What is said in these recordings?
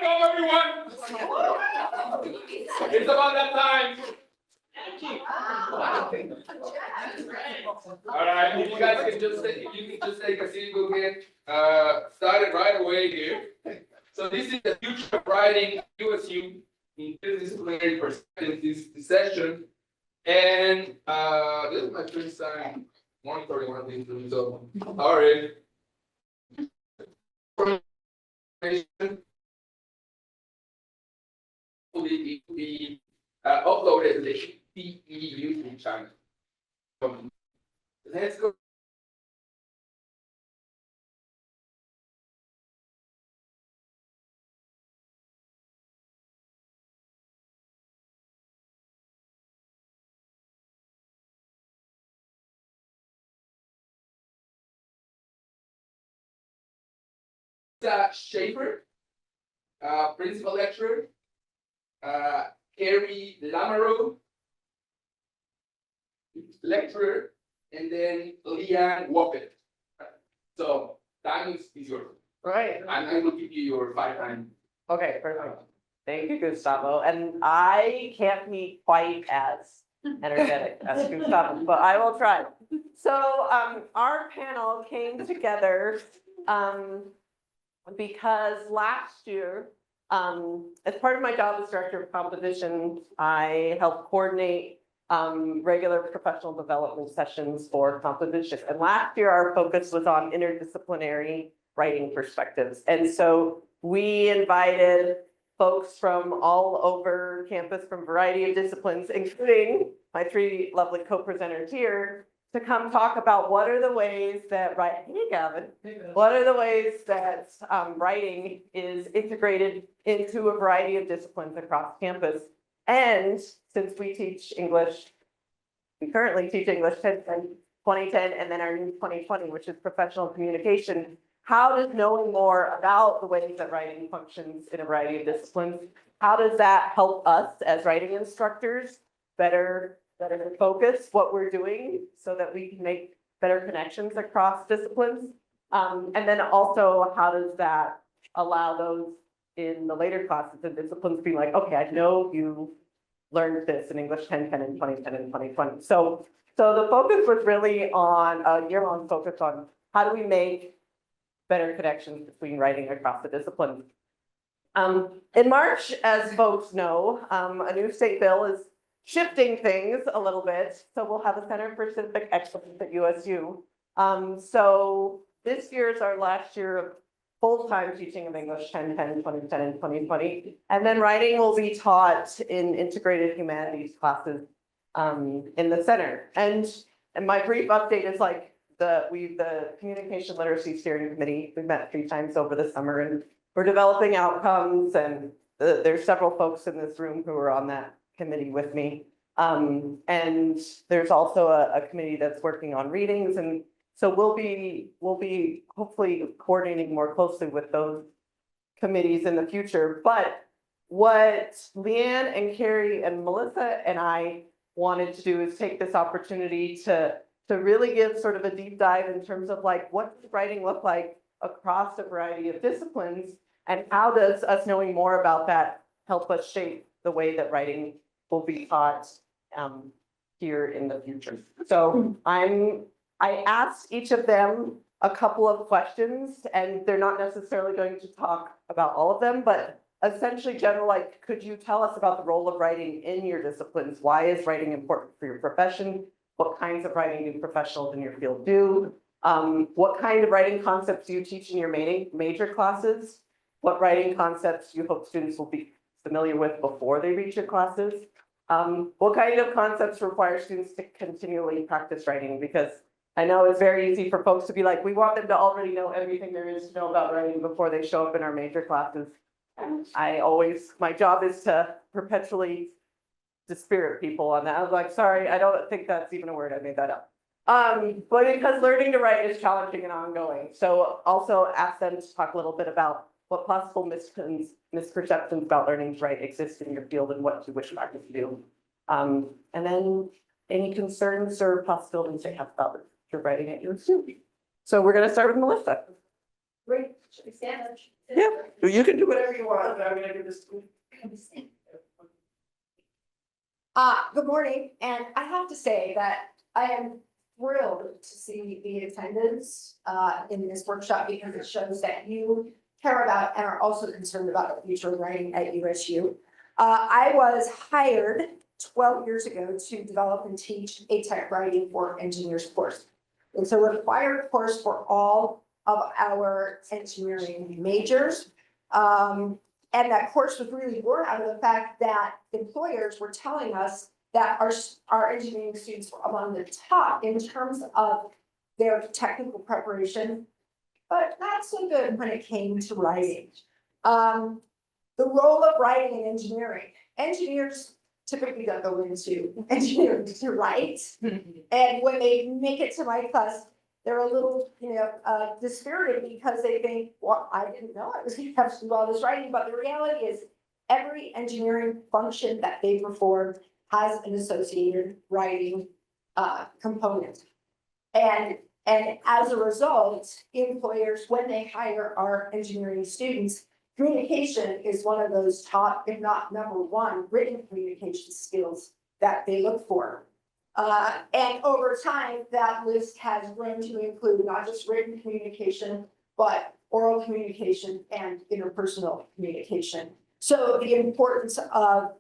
Welcome, everyone. It's about that time. All right, if you guys can just take a seat, we'll get started right away here. So this is the future of writing USU interdisciplinary perspective this session. And this is my first time monitoring one of these rooms, so sorry. Will be uploaded to the ETE YouTube channel. Let's go. Scheaffer, principal lecturer, Kari, Lamoreaux, lecturer, and then Lianne, Wappett. So time is yours. Right. I will give you your 5 times. Okay, perfect. Thank you, Gustavo. And I can't be quite as energetic as Gustavo, but I will try. So our panel came together because last year, as part of my job as director of composition, I helped coordinate regular professional development sessions for composition. And last year, our focus was on interdisciplinary writing perspectives. And so we invited folks from all over campus from a variety of disciplines, including my 3 lovely co-presenters here, to come talk about what are the ways that what are the ways that writing is integrated into a variety of disciplines across campus. And since we teach English, we currently teach English 2010, and then our new 2020, which is professional communication. How does knowing more about the ways that writing functions in a variety of disciplines, how does that help us as writing instructors better focus what we're doing so that we can make better connections across disciplines? And then also, how does that allow those in the later classes and disciplines be like, okay, I know you learned this in English 1010 and 2010 and 2020. So the focus was really on a year-long focus on how do we make better connections between writing across the disciplines. In March, as folks know, a new state bill is shifting things a little bit. So we'll have a Center for Civic Excellence at USU. So this year is our last year of full-time teaching of English 1010, 2010, and 2020. And then writing will be taught in integrated humanities classes in the center. And my brief update is like the Communication Literacy Steering Committee, we've met 3 times over the summer, and we're developing outcomes, and there's several folks in this room who are on that committee with me. And there's also a committee that's working on readings, and so we'll be hopefully coordinating more closely with those committees in the future. But what Lianne and Kari and Melissa and I wanted to do is take this opportunity to really give sort of a deep dive in terms of like, what does writing look like across a variety of disciplines, and how does us knowing more about that help us shape the way that writing will be taught here in the future. So I asked each of them a couple of questions, and they're not necessarily going to talk about all of them, but essentially general, like, could you tell us about the role of writing in your disciplines? Why is writing important for your profession? What kinds of writing do professionals in your field do? What kind of writing concepts do you teach in your major classes? What writing concepts do you hope students will be familiar with before they reach your classes? What kind of concepts require students to continually practice writing? Because I know it's very easy for folks to be like, we want them to already know everything there is to know about writing before they show up in our major classes. My job is to perpetually dispirit people on that. I was like, sorry, I don't think that's even a word, I made that up. But because learning to write is challenging and ongoing. So also ask them to talk a little bit about what possible misperceptions about learning to write exist in your field and what you wish practice to do. And then any concerns or possibilities they have about your writing at USU. So we're going to start with Melissa. Great. Should we stand up? Yeah, you can do whatever you want, but I'm gonna do this. Good morning, and I have to say that I am thrilled to see the attendance in this workshop because it shows that you care about and are also concerned about the future of writing at USU. I was hired 12 years ago to develop and teach a tech writing for engineers course. It's a required course for all of our engineering majors. And that course was really born out of the fact that employers were telling us that our engineering students were among the top in terms of their technical preparation, but not so good when it came to writing. The role of writing in engineering. Engineers typically don't go into engineering to write. And when they make it to my class, they're a little, dispirited because they think, well, I didn't know I was going to have to do all this writing. But the reality is every engineering function that they perform has an associated writing component. And as a result, employers, when they hire our engineering students, communication is one of those top, if not number one, written communication skills that they look for. And over time, that list has grown to include not just written communication, but oral communication and interpersonal communication. So the importance of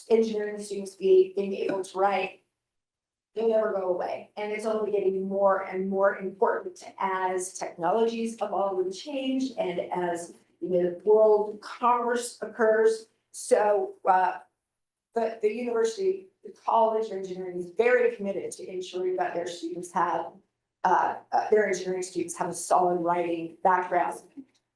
engineering students being able to write, they never go away. And it's only getting more and more important as technologies evolve and change and as world commerce occurs. So the university, the College of Engineering is very committed to ensuring that their students have, their engineering students have a solid writing background.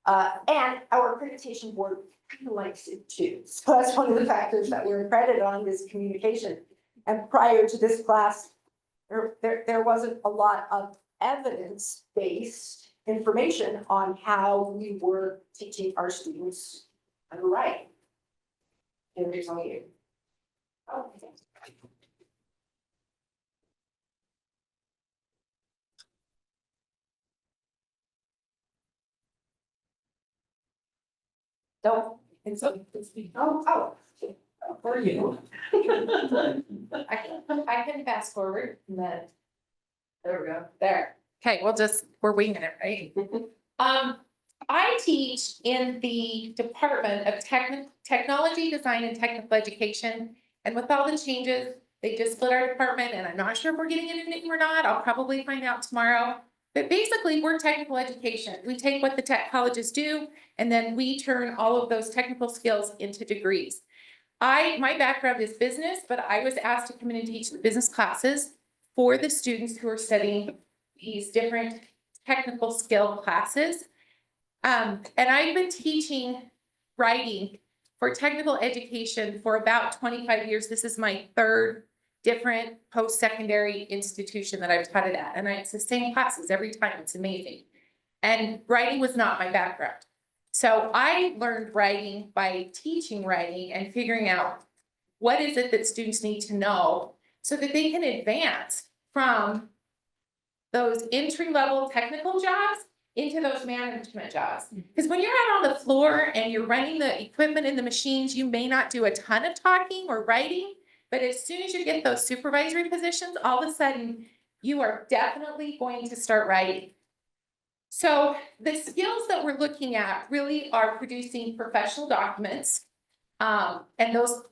And our accreditation board likes it too. So that's one of the factors that we're accredited on is communication. And prior to this class, there wasn't a lot of evidence-based information on how we were teaching our students how to write. And there's all you. Okay. Don't. It's oh. For you. I can fast forward and then, There we go. there. Okay, we're winging it, right? I teach in the Department of Technology, Design and Technical Education. And with all the changes, they just split our department and I'm not sure if we're getting a new name or not. I'll probably find out tomorrow. But basically we're technical education. We take what the tech colleges do and then we turn all of those technical skills into degrees. My background is business, but I was asked to come in and teach the business classes for the students who are studying these different technical skill classes. And I've been teaching writing for technical education for about 25 years. This is my third different post-secondary institution that I've taught it at. And it's the same classes every time. It's amazing. And writing was not my background. So I learned writing by teaching writing and figuring out what is it that students need to know so that they can advance from those entry-level technical jobs into those management jobs. Because when you're out on the floor and you're running the equipment and the machines, you may not do a ton of talking or writing, but as soon as you get those supervisory positions, all of a sudden you are definitely going to start writing. So the skills that we're looking at really are producing professional documents. And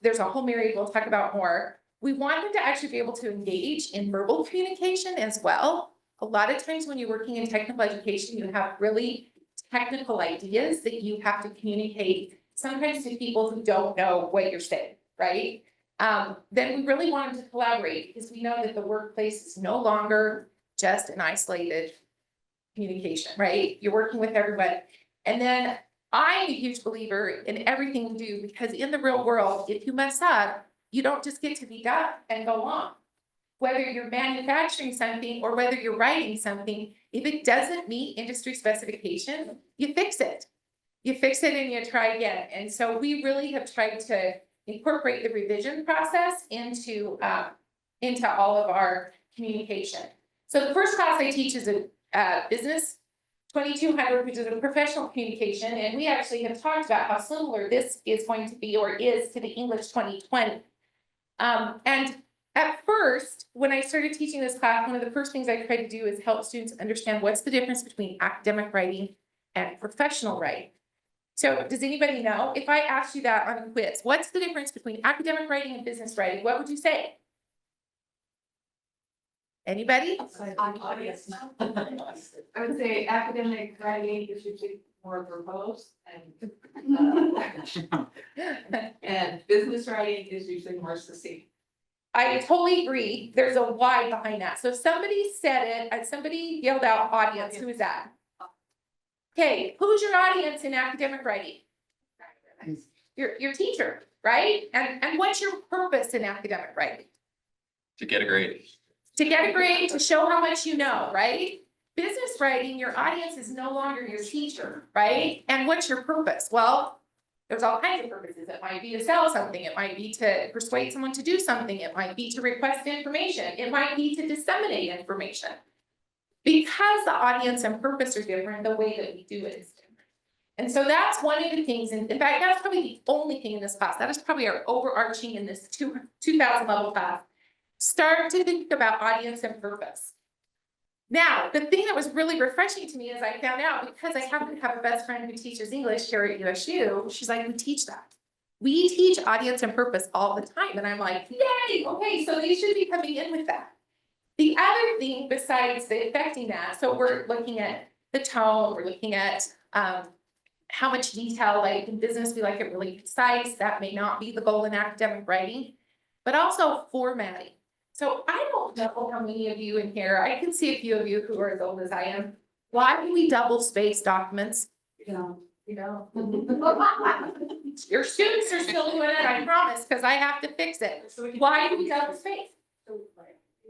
there's a whole myriad we'll talk about more. We want them to actually be able to engage in verbal communication as well. A lot of times when you're working in technical education, you have really technical ideas that you have to communicate sometimes to people who don't know what you're saying, right? Then we really want them to collaborate because we know that the workplace is no longer just an isolated communication, right? You're working with everyone. And then I'm a huge believer in everything we do because in the real world, if you mess up, you don't just get to be done and go on. Whether you're manufacturing something or whether you're writing something, if it doesn't meet industry specification, you fix it. You fix it and you try again. And so we really have tried to incorporate the revision process into all of our communication. So the first class I teach is a business 2200, which is a professional communication, and we actually have talked about how similar this is going to be or is to the English 2020. And at first, when I started teaching this class, one of the first things I tried to do is help students understand what's the difference between academic writing and professional writing. So does anybody know, if I asked you that on a quiz, what's the difference between academic writing and business writing? What would you say? Anybody? I would say academic writing is usually more verbose and business writing is usually more succinct. I totally agree. There's a why behind that. So somebody said it, and somebody yelled out audience. Who is that? Okay, who's your audience in academic writing? Your teacher, right? And what's your purpose in academic writing? To get a grade. To get a grade, to show how much you know, right? Business writing, your audience is no longer your teacher, right? And what's your purpose? Well, there's all kinds of purposes. It might be to sell something. It might be to persuade someone to do something. It might be to request information. It might be to disseminate information. Because the audience and purpose are different, the way that we do it is different. And so that's one of the things, and in fact, that's probably the only thing in this class. That is probably our overarching in this 2000 level class. Start to think about audience and purpose. Now, the thing that was really refreshing to me is I found out, because I happen to have a best friend who teaches English here at USU, she's like, we teach that. We teach audience and purpose all the time. And I'm like, yay, okay, so they should be coming in with that. The other thing besides the affecting that, so we're looking at the tone, we're looking at how much detail, like in business, we like it really concise. That may not be the goal in academic writing, but also formatting. So I don't know how many of you in here, I can see a few of you who are as old as I am. Why do we double space documents? You know. Your students are still doing it, I promise, because I have to fix it. Why do we double space?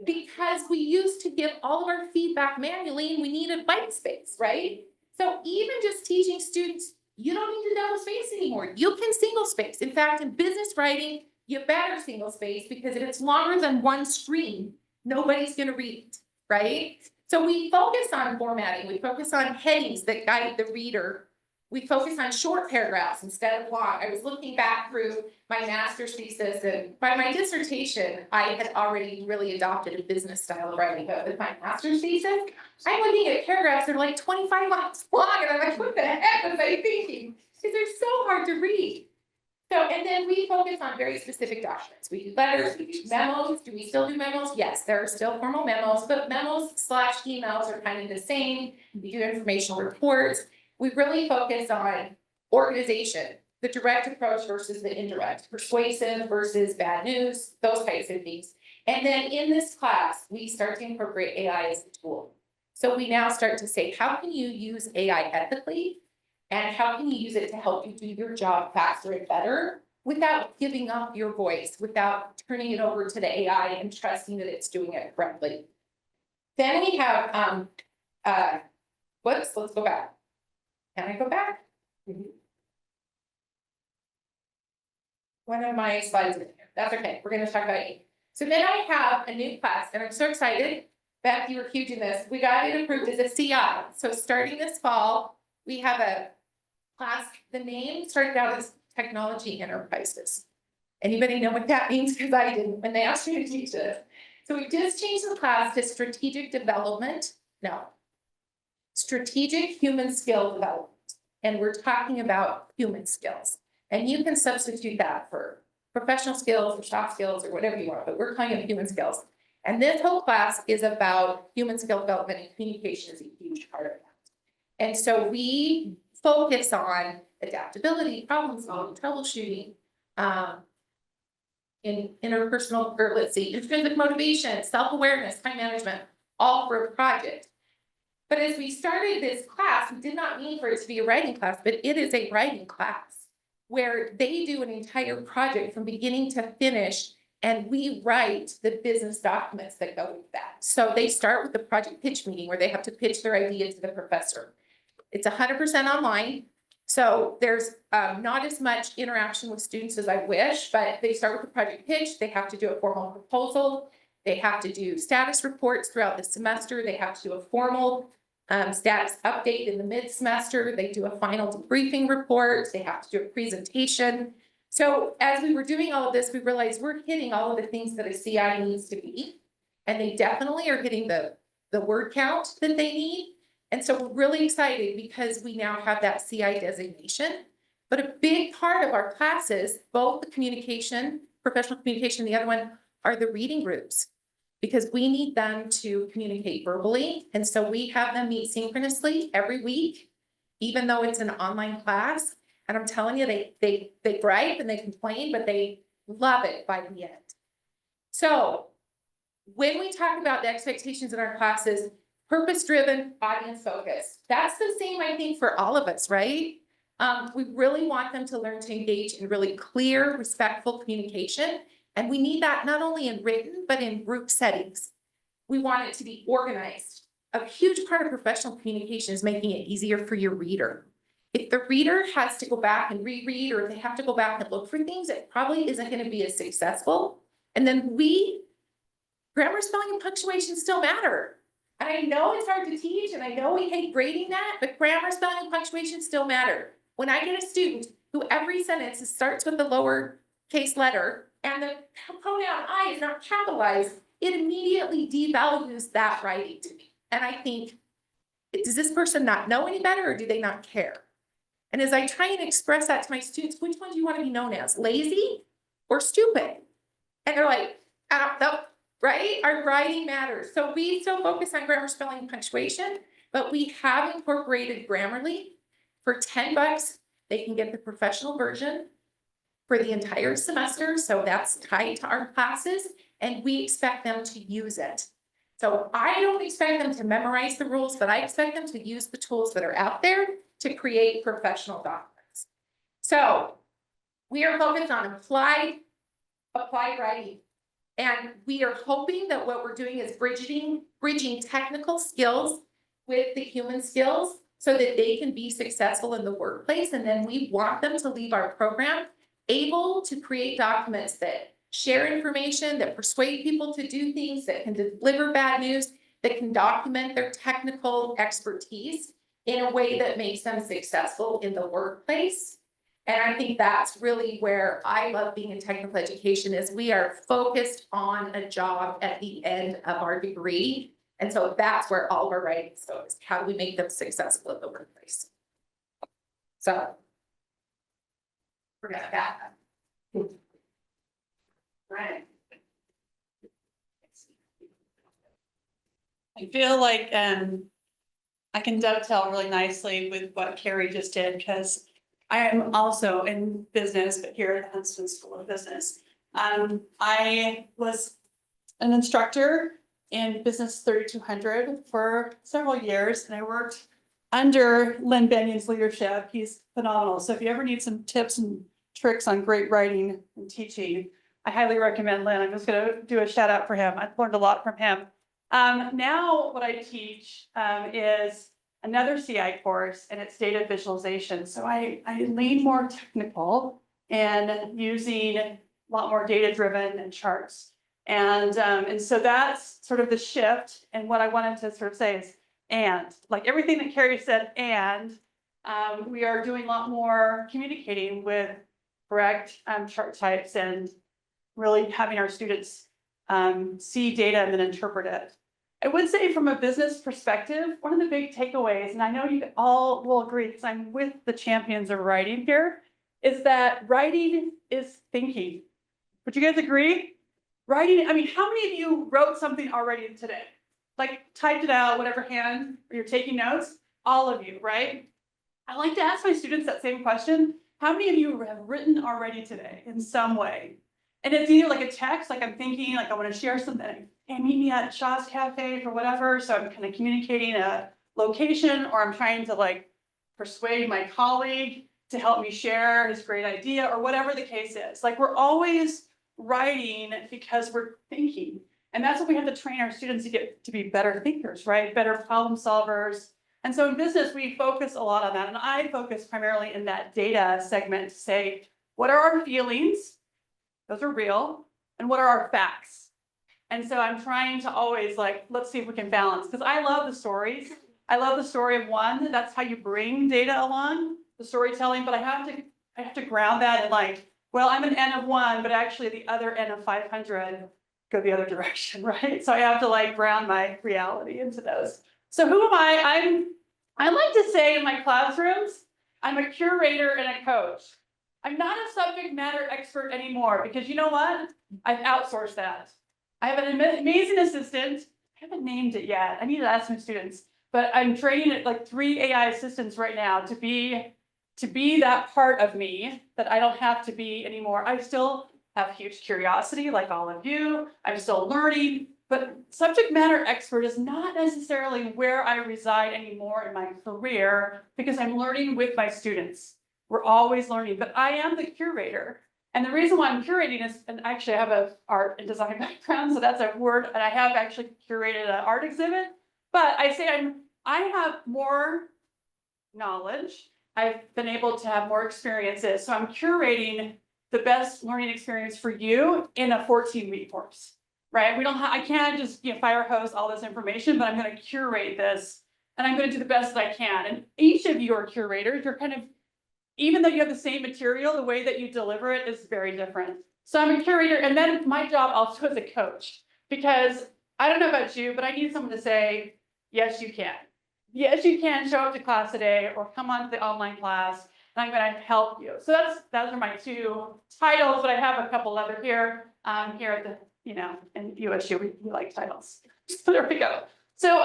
Because we used to give all of our feedback manually and we needed white space, right? So even just teaching students, you don't need to double space anymore. You can single space. In fact, in business writing, you better single space, because if it's longer than one screen, nobody's going to read it, right? So we focus on formatting. We focus on headings that guide the reader. We focus on short paragraphs instead of long. I was looking back through my master's thesis, and by my dissertation, I had already really adopted a business style of writing. But with my master's thesis, I'm looking at paragraphs that are like 25 lines long, and I'm like, what the heck was I thinking? Because they're so hard to read. So, and then we focus on very specific documents. We do letters, we do memos. Do we still do memos? Yes, there are still formal memos, but memos / emails are kind of the same. We do informational reports. We really focus on organization, the direct approach versus the indirect, persuasive versus bad news, those types of things. And then in this class, we start to incorporate AI as a tool. So we now start to say, how can you use AI ethically? And how can you use it to help you do your job faster and better without giving up your voice, without turning it over to the AI and trusting that it's doing it correctly? Then we have, let's go back. Can I go back? One of my slides in here. That's okay. We're going to talk about it. So then I have a new class, and I'm so excited. Beth, you were huge in this. We got it approved as a CI. So starting this fall, we have a class. The name started out as Technology Enterprises. Anybody know what that means? Because I didn't when they asked me to teach this. So we just changed the class to Strategic Development. No. Strategic Human Skill Development. And we're talking about human skills. And you can substitute that for professional skills or soft skills or whatever you want, but we're calling it human skills. And this whole class is about human skill development, and communication is a huge part of that. And so we focus on adaptability, problem solving, troubleshooting, in interpersonal, or let's see, intrinsic motivation, self-awareness, time management, all for a project. But as we started this class, we did not mean for it to be a writing class, but it is a writing class where they do an entire project from beginning to finish, and we write the business documents that go with that. So they start with the project pitch meeting where they have to pitch their idea to the professor. It's 100% online. So there's not as much interaction with students as I wish, but they start with the project pitch. They have to do a formal proposal. They have to do status reports throughout the semester. They have to do a formal status update in the mid-semester. They do a final debriefing report. They have to do a presentation. So as we were doing all of this, we realized we're hitting all of the things that a CI needs to be. And they definitely are hitting the word count that they need. And so we're really excited because we now have that CI designation. But a big part of our classes, both the communication, professional communication, the other one are the reading groups, because we need them to communicate verbally. And so we have them meet synchronously every week, even though it's an online class. And I'm telling you, they gripe and they complain, but they love it by the end. So when we talk about the expectations in our classes, purpose-driven, audience-focused, that's the same, I think, for all of us, right? We really want them to learn to engage in really clear, respectful communication. And we need that not only in written, but in group settings. We want it to be organized. A huge part of professional communication is making it easier for your reader. If the reader has to go back and reread, or if they have to go back and look for things, it probably isn't going to be as successful. And then grammar, spelling, and punctuation still matter. And I know it's hard to teach, and I know we hate grading that, but grammar, spelling, and punctuation still matter. When I get a student who every sentence starts with the lowercase letter and the pronoun I is not capitalized, it immediately devalues that writing to me. And I think, does this person not know any better, or do they not care? And as I try and express that to my students, which one do you want to be known as, lazy or stupid? And they're like, I don't know, right? Our writing matters. So we still focus on grammar, spelling, and punctuation, but we have incorporated Grammarly. For $10, they can get the professional version for the entire semester. So that's tied to our classes, and we expect them to use it. So I don't expect them to memorize the rules, but I expect them to use the tools that are out there to create professional documents. So we are focused on applied writing. And we are hoping that what we're doing is bridging technical skills with the human skills so that they can be successful in the workplace. And then we want them to leave our program able to create documents that share information, that persuade people to do things, that can deliver bad news, that can document their technical expertise in a way that makes them successful in the workplace. And I think that's really where I love being in technical education, is we are focused on a job at the end of our degree. And so that's where all of our writing is focused. How do we make them successful in the workplace? So we're gonna back up. Right. I feel like I can dovetail really nicely with what Kari just did, because I am also in business, but here at the Huntsman School of Business. I was an instructor in Business 3200 for several years, and I worked under Lynn Benion's leadership. He's phenomenal. So if you ever need some tips and tricks on great writing and teaching, I highly recommend Lynn. I'm just going to do a shout out for him. I've learned a lot from him. Now what I teach is another CI course, and it's data visualization. So I lean more technical and using a lot more data driven and charts. And so that's sort of the shift. And what I wanted to sort of say is, and like everything that Kari said, and we are doing a lot more communicating with correct chart types and really having our students see data and then interpret it. I would say from a business perspective, one of the big takeaways, and I know you all will agree because I'm with the champions of writing here, is that writing is thinking. Would you guys agree? Writing, I mean, how many of you wrote something already today? Like typed it out, whatever hand, or you're taking notes? All of you, right? I like to ask my students that same question. How many of you have written already today in some way? And it's either like a text, like I'm thinking, like I want to share something. Hey, meet me at Shaw's Cafe or whatever. So I'm kind of communicating a location, or I'm trying to like persuade my colleague to help me share his great idea, or whatever the case is. Like we're always writing because we're thinking. And that's what we have to train our students to get to be better thinkers, right? Better problem solvers. And so in business, we focus a lot on that. And I focus primarily in that data segment to say, what are our feelings? Those are real. And what are our facts? And so I'm trying to always like, let's see if we can balance, because I love the stories. I love the story of one. That's how you bring data along, the storytelling, but I have to ground that in like, well, I'm an N of 1, but actually the other N of 500 go the other direction, right? So I have to like ground my reality into those. So who am I? I like to say in my classrooms, I'm a curator and a coach. I'm not a subject matter expert anymore because you know what? I've outsourced that. I have an amazing assistant. I haven't named it yet. I need to ask my students, but I'm training it like 3 AI assistants right now to be that part of me that I don't have to be anymore. I still have huge curiosity like all of you. I'm still learning, but subject matter expert is not necessarily where I reside anymore in my career because I'm learning with my students. We're always learning, but I am the curator. And the reason why I'm curating is, and actually I have an art and design background, so that's a word, and I have actually curated an art exhibit, but I say I have more knowledge. I've been able to have more experiences. So I'm curating the best learning experience for you in a 14-week course, right? I can't just fire hose all this information, but I'm going to curate this and I'm going to do the best that I can. And each of you are curators. You're kind of, even though you have the same material, the way that you deliver it is very different. So I'm a curator, and then my job also is a coach, because I don't know about you, but I need someone to say, yes, you can. Yes, you can show up to class today or come on to the online class, and I'm going to help you. So those are my 2 titles, but I have a couple other here. Here at the, in USU, we like titles. So there we go. So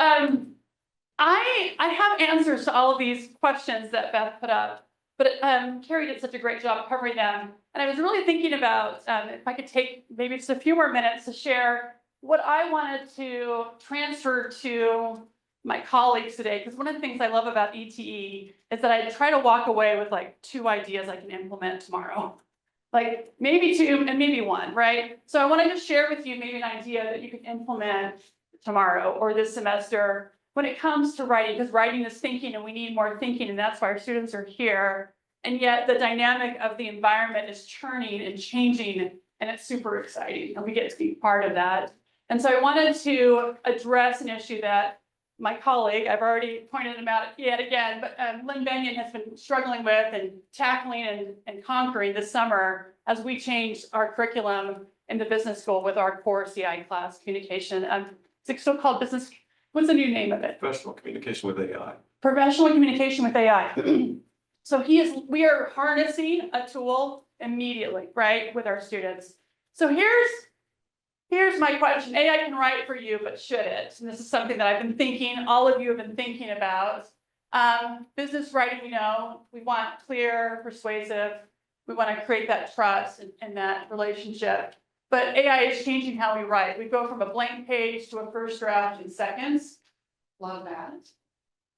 I have answers to all of these questions that Beth put up. But Kari did such a great job covering them. And I was really thinking about if I could take maybe just a few more minutes to share what I wanted to transfer to my colleagues today. Because one of the things I love about ETE is that I try to walk away with like 2 ideas I can implement tomorrow. Like maybe 2 and maybe 1, right? So I want to just share with you maybe an idea that you can implement tomorrow or this semester when it comes to writing, because writing is thinking and we need more thinking, and that's why our students are here. And yet the dynamic of the environment is churning and changing, and it's super exciting, and we get to be part of that. And so I wanted to address an issue that my colleague, I've already pointed him out yet again, but Lynn Benyon has been struggling with and tackling and conquering this summer as we changed our curriculum in the business school with our core CI class, communication. It's still called business. What's the new name of it? Professional communication with AI. Professional communication with AI. So we are harnessing a tool immediately, right, with our students. So here's my question. AI can write for you, but should it? And this is something that I've been thinking, all of you have been thinking about. Business writing, we want clear, persuasive. We want to create that trust and that relationship. But AI is changing how we write. We go from a blank page to a first draft in seconds. Love that.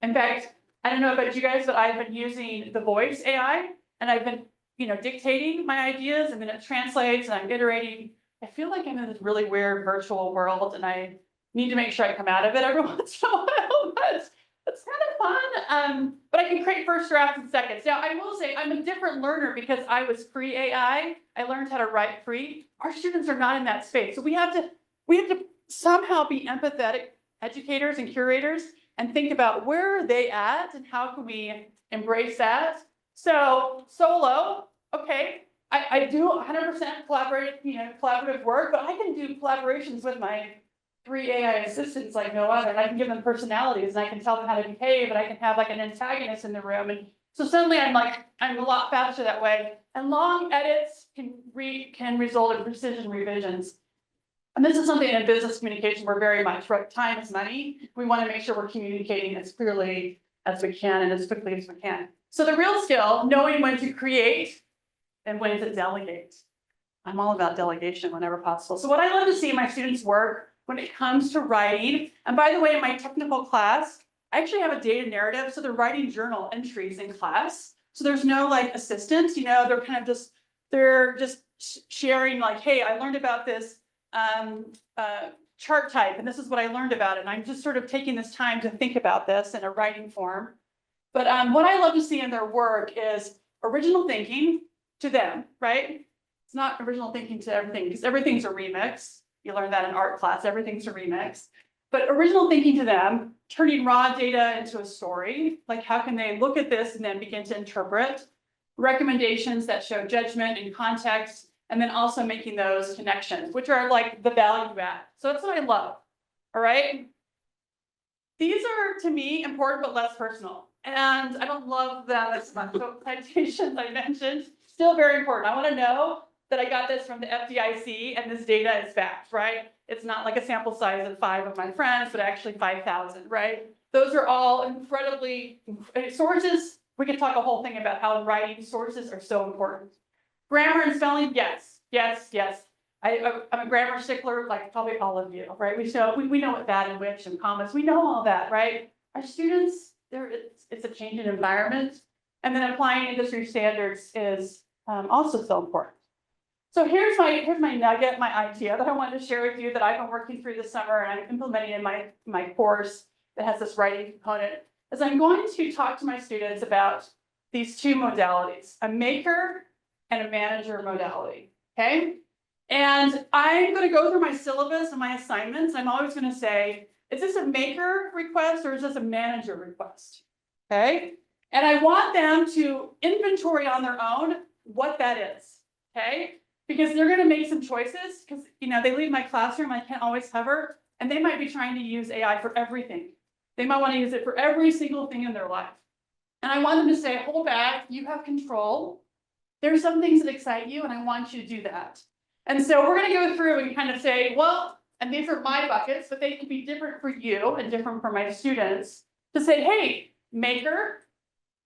In fact, I don't know about you guys, but I've been using the voice AI, and I've been, dictating my ideas, and then it translates, and I'm iterating. I feel like I'm in this really weird virtual world, and I need to make sure I come out of it every once in a while. But it's kind of fun. But I can create first drafts in seconds. Now, I will say I'm a different learner because I was pre-AI. I learned how to write free. Our students are not in that space. So we have to somehow be empathetic educators and curators and think about where are they at and how can we embrace that. So solo, okay, I do 100% collaborative work, but I can do collaborations with my 3 AI assistants like no other, and I can give them personalities, and I can tell them how to behave, and I can have like an antagonist in the room, and so suddenly I'm a lot faster that way. And long edits can result in precision revisions. And this is something in business communication we're very much, right? Time is money. We want to make sure we're communicating as clearly as we can and as quickly as we can. So the real skill, knowing when to create and when to delegate. I'm all about delegation whenever possible. So what I love to see in my students' work when it comes to writing, and by the way, in my technical class, I actually have a data narrative. So they're writing journal entries in class. So there's no like assistants, they're just sharing like, hey, I learned about this chart type, and this is what I learned about it. And I'm just sort of taking this time to think about this in a writing form. But what I love to see in their work is original thinking to them, right? It's not original thinking to everything, because everything's a remix. You learn that in art class, everything's a remix. but original thinking to them, turning raw data into a story, like how can they look at this and then begin to interpret, recommendations that show judgment and context, and then also making those connections, which are like the value add. So that's what I love, all right? These are, to me, important but less personal. And I don't love them as much. So citations I mentioned, still very important. I want to know that I got this from the FDIC and this data is fact, right? It's not like a sample size of 5 of my friends, but actually 5,000, right? Those are all incredibly, sources, we could talk a whole thing about how in writing sources are so important. Grammar and spelling, yes, yes, yes. I'm a grammar stickler, like probably all of you, right? We know what that and which and commas, we know all that, right? Our students, it's a changing environment. And then applying industry standards is also so important. So here's my nugget, my idea that I wanted to share with you that I've been working through this summer and I'm implementing in my course that has this writing component, is I'm going to talk to my students about these 2 modalities, a maker and a manager modality, okay? And I'm going to go through my syllabus and my assignments. I'm always going to say, is this a maker request or is this a manager request? Okay. And I want them to inventory on their own what that is. Okay. Because they're going to make some choices because, they leave my classroom. I can't always cover, and they might be trying to use AI for everything. They might want to use it for every single thing in their life. And I want them to say, hold back. You have control. There are some things that excite you, and I want you to do that. And so we're going to go through and kind of say, well, and these are my buckets, but they can be different for you and different for my students, to say, hey, maker,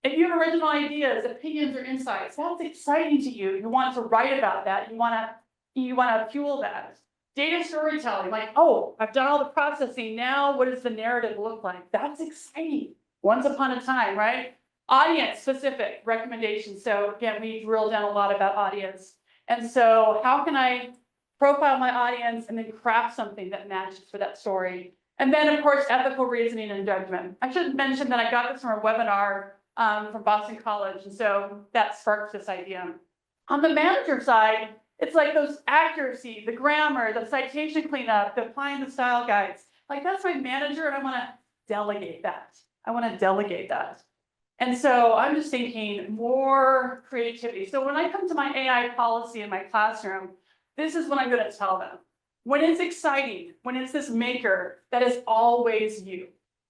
if you have original ideas, opinions, or insights, that's exciting to you. You want to write about that. You want to fuel that. Data storytelling, like, oh, I've done all the processing. Now, what does the narrative look like? That's exciting. Once upon a time, right? Audience specific recommendations. So again, we drill down a lot about audience. And so how can I profile my audience and then craft something that matches for that story? And then, of course, ethical reasoning and judgment. I should mention that I got this from a webinar from Boston College. And so that sparked this idea. On the manager side, it's like those accuracy, the grammar, the citation cleanup, the applying the style guides. Like that's my manager, and I want to delegate that. And so I'm just thinking more creativity. So when I come to my AI policy in my classroom, this is what I'm going to tell them. When it's exciting, when it's this maker, that is always you.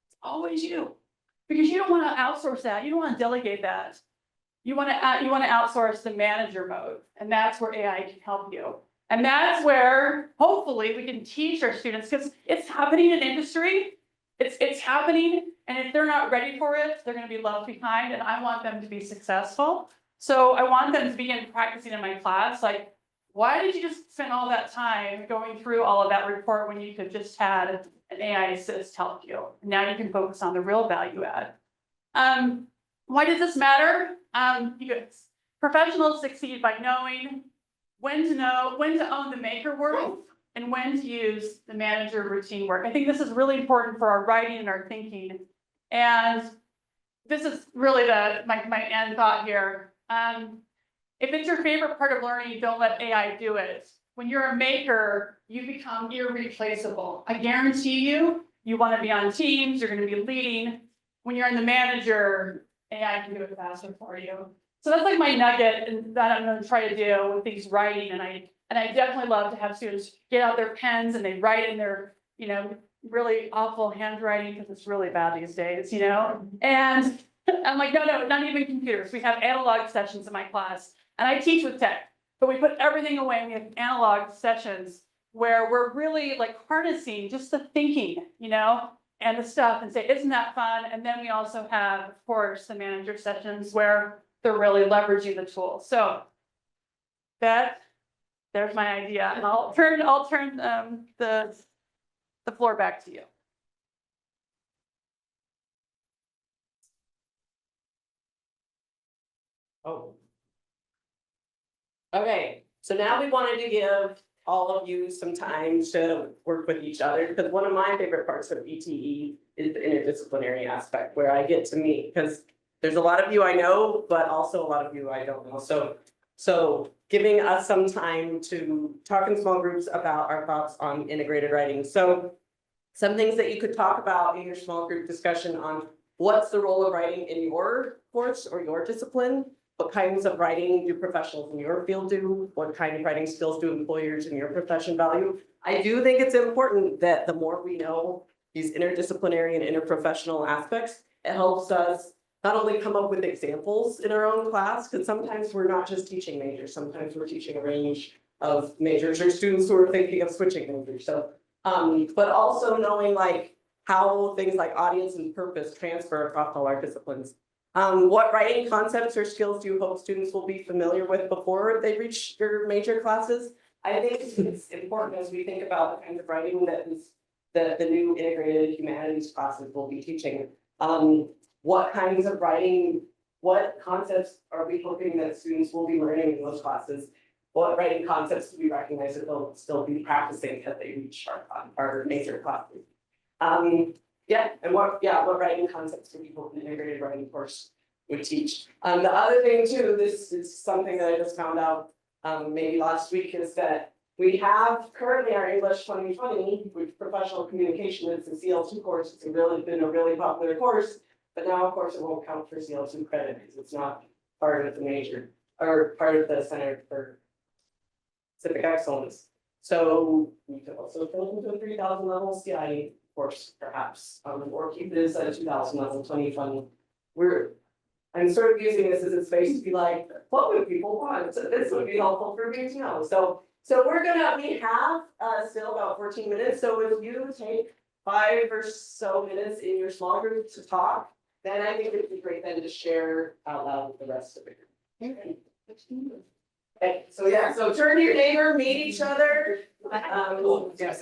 It's always you. Because you don't want to outsource that. You don't want to delegate that. You want to outsource the manager mode. And that's where AI can help you. And that's where hopefully we can teach our students, because it's happening in industry. It's happening. And if they're not ready for it, they're going to be left behind. And I want them to be successful. So I want them to begin practicing in my class. Like, why did you just spend all that time going through all of that report when you could just had an AI assist help you? Now you can focus on the real value add. Why does this matter? Because professionals succeed by knowing when to own the maker work and when to use the manager routine work. I think this is really important for our writing and our thinking. And this is really my end thought here. If it's your favorite part of learning, don't let AI do it. When you're a maker, you become irreplaceable. I guarantee you, you want to be on teams, you're going to be leading. When you're in the manager, AI can do it faster for you. So that's like my nugget, and that I'm going to try to do with these writing. And I definitely love to have students get out their pens and they write in their, really awful handwriting, because it's really bad these days, And I'm like, no, not even computers. We have analog sessions in my class. And I teach with tech, but we put everything away and we have analog sessions where we're really like harnessing just the thinking, and the stuff, and say, isn't that fun? And then we also have, of course, the manager sessions where they're really leveraging the tool. So Beth, there's my idea. And I'll turn the floor back to you. Oh. Okay, so now we wanted to give all of you some time to work with each other, because one of my favorite parts of ETE is the interdisciplinary aspect, where I get to meet, because there's a lot of you I know, but also a lot of you I don't know. So giving us some time to talk in small groups about our thoughts on integrated writing. So Some things that you could talk about in your small group discussion on what's the role of writing in your course or your discipline? What kinds of writing do professionals in your field do? What kind of writing skills do employers in your profession value? I do think it's important that the more we know these interdisciplinary and interprofessional aspects, it helps us not only come up with examples in our own class, because sometimes we're not just teaching majors, sometimes we're teaching a range of majors or students who are thinking of switching majors. So, but also knowing like how things like audience and purpose transfer across all our disciplines. What writing concepts or skills do you hope students will be familiar with before they reach your major classes? I think it's important as we think about the kinds of writing that the new integrated humanities classes will be teaching. What kinds of writing, what concepts are we hoping that students will be learning in those classes? What writing concepts do we recognize that they'll still be practicing as they reach our major classes? Yeah, and what writing concepts do people in the integrated writing course would teach? The other thing too, this is something that I just found out maybe last week, is that we have currently our English 2020, which professional communication is a CL2 course. It's been a really popular course, but now of course it won't count for CL2 credit because it's not part of the major or part of the Center for Civic Excellence. So we could also fill into a 3,000 level CI course perhaps, or keep this at a 2,000 level 2020. I'm sort of using this as a space to be like, what would people want? So this would be helpful for me to know. So we have still about 14 minutes. So if you take 5 or so minutes in your small group to talk, then I think it'd be great then to share out loud with the rest of it. Okay, so yeah, so turn to your neighbor, meet each other. Yes.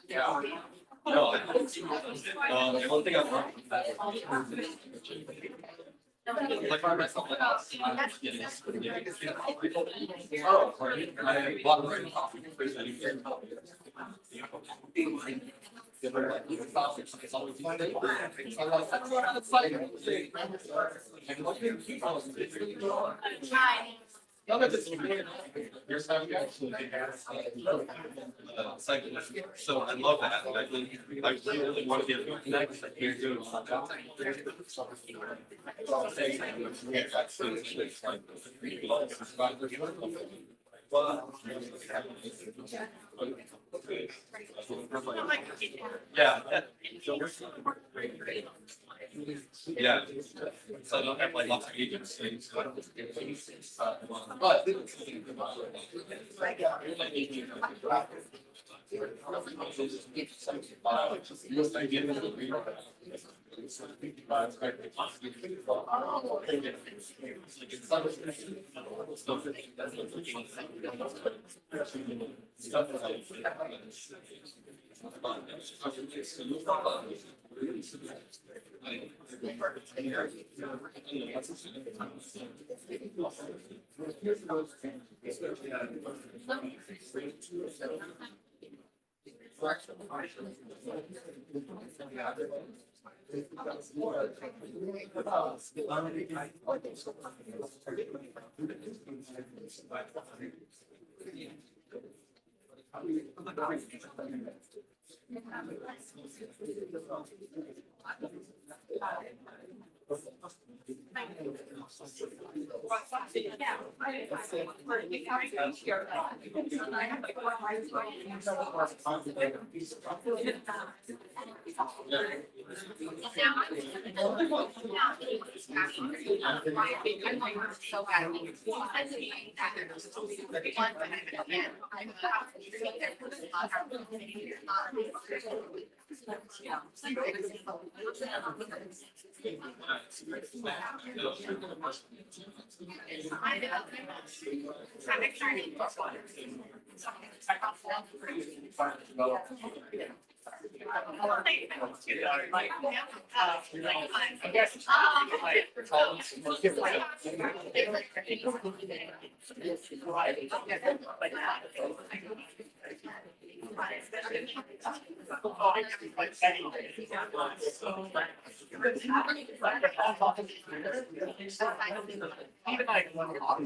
Yeah. No, the one thing I've learned from that. Like for myself, like, oh, I bought the right coffee. So I love that. I really want to be able to connect. You're doing a lot of yeah. Yeah. So I don't have like lots of agencies. But.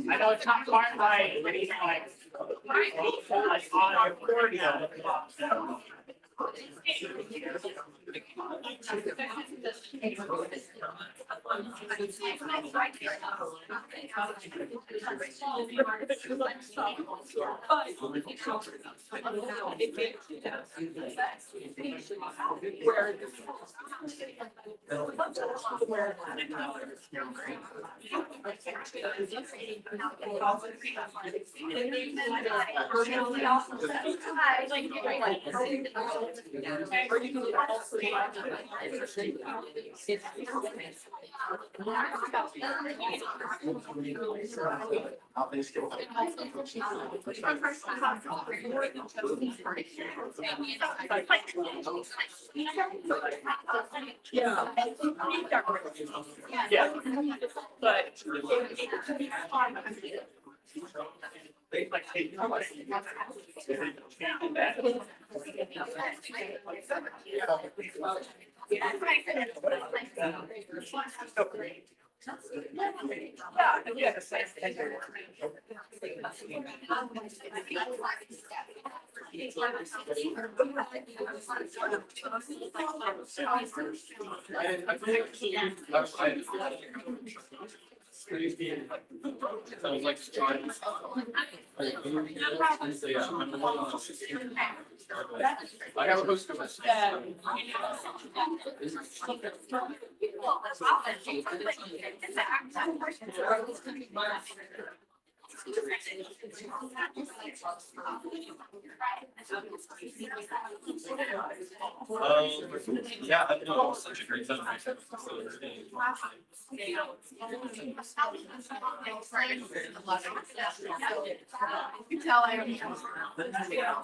I know it's not quite right, but he's like on accordion. Yeah. Yeah. But. They like take. I have a host of us. Yeah, I know, it was such a great time. You can tell I. That's what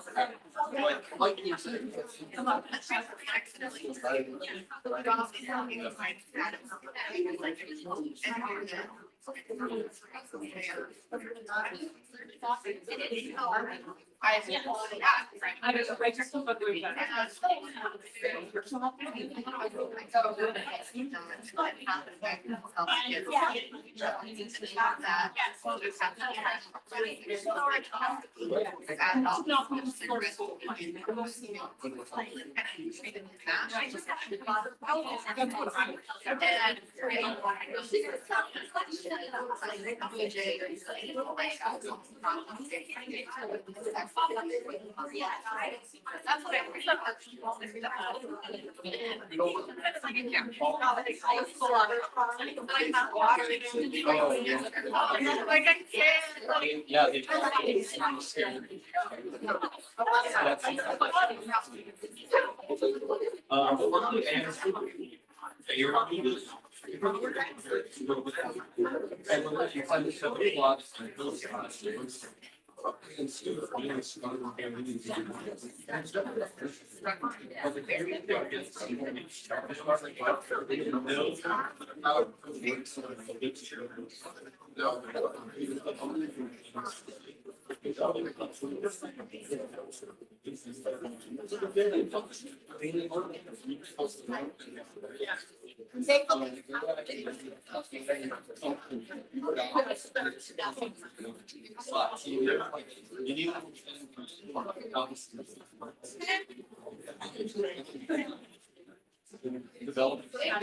Yeah.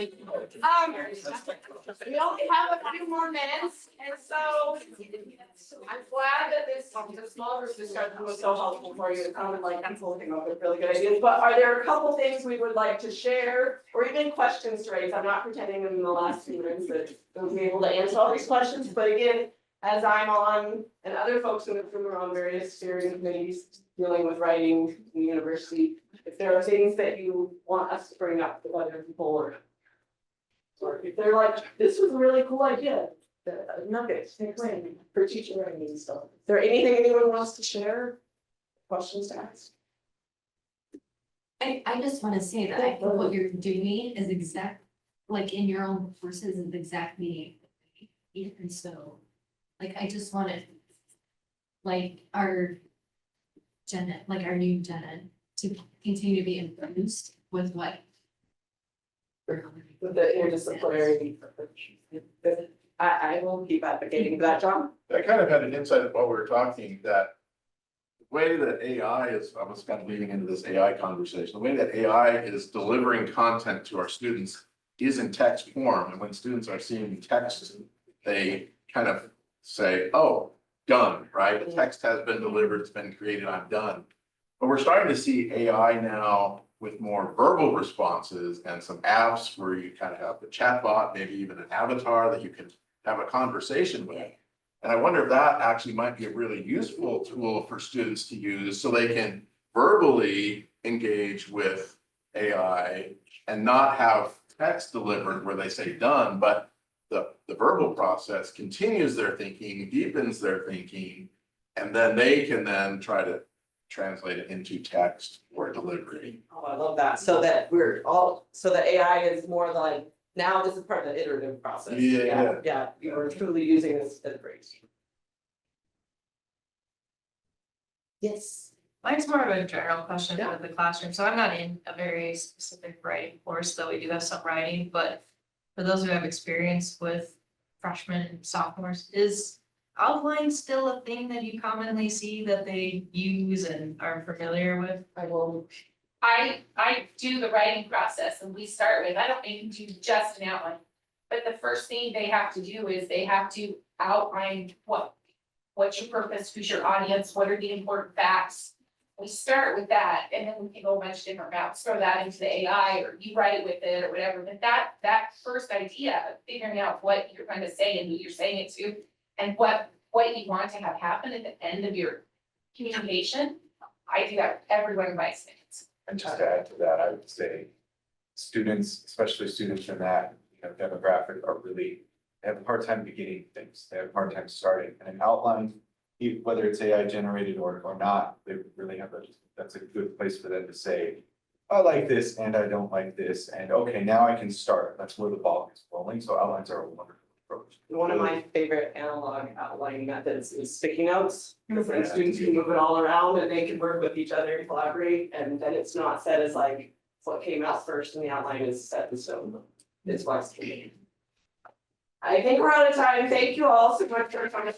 We only have a few more minutes, and so I'm glad that this small group discussion was so helpful for you. It sounded like people came up with really good ideas, but are there a couple things we would like to share or even questions to raise? I'm not pretending in the last few minutes that we'll be able to answer all these questions, but again, as I'm on and other folks in the room are on various steering committees dealing with writing in the university, if there are things that you want us to bring up with other people or if they're like, this was a really cool idea, nuggets, take away for teaching writing and stuff. Is there anything anyone wants to share? Questions to ask? I just wanna say that I think what you're doing is like in your own courses is exactly, and so, like, I just wanna, like, our new Jenna to continue to be infused with what. With the interdisciplinary approach. I will keep advocating for that, John. I kind of had an insight while we were talking that the way that AI is, I was kind of leading into this AI conversation, the way that AI is delivering content to our students is in text form. And when students are seeing text, they kind of say, oh, done, right? The text has been delivered, it's been created, I'm done. But we're starting to see AI now with more verbal responses and some apps where you kind of have the chatbot, maybe even an avatar that you can have a conversation with. And I wonder if that actually might be a really useful tool for students to use so they can verbally engage with AI and not have text delivered where they say done, but the verbal process continues their thinking, deepens their thinking, and then they can then try to translate it into text or delivery. Oh, I love that. So that so the AI is more like, now this is part of the iterative process. Yeah, you are truly using this as a phrase. Yes. Mine's more of a general question for the classroom. So I'm not in a very specific writing course, though we do have some writing, but for those who have experience with freshmen and sophomores, is outline still a thing that you commonly see that they use and are familiar with? I do the writing process and we start with, I don't even do just an outline. But the first thing they have to do is they have to outline what's your purpose, who's your audience, what are the important facts. We start with that and then we can go a bunch of different routes, throw that into the AI or you write with it or whatever. But that first idea of figuring out what you're going to say and who you're saying it to and what what you want to have happen at the end of your communication. I do that with every one of my students. And just to add to that, I would say students, especially students in that, demographic are really, they have a hard time beginning things. They have a hard time starting and an outline, whether it's AI generated or not, they really have that's a good place for them to say, I like this and I don't like this. And okay, now I can start. That's where the ball is rolling. So outlines are a wonderful approach. One of my favorite analog outlining methods is sticky notes, because then students can move it all around and they can work with each other and collaborate, and then it's not set as like what came out first and the outline is set in stone. It's what's. I think we're out of time. Thank you all so much for coming.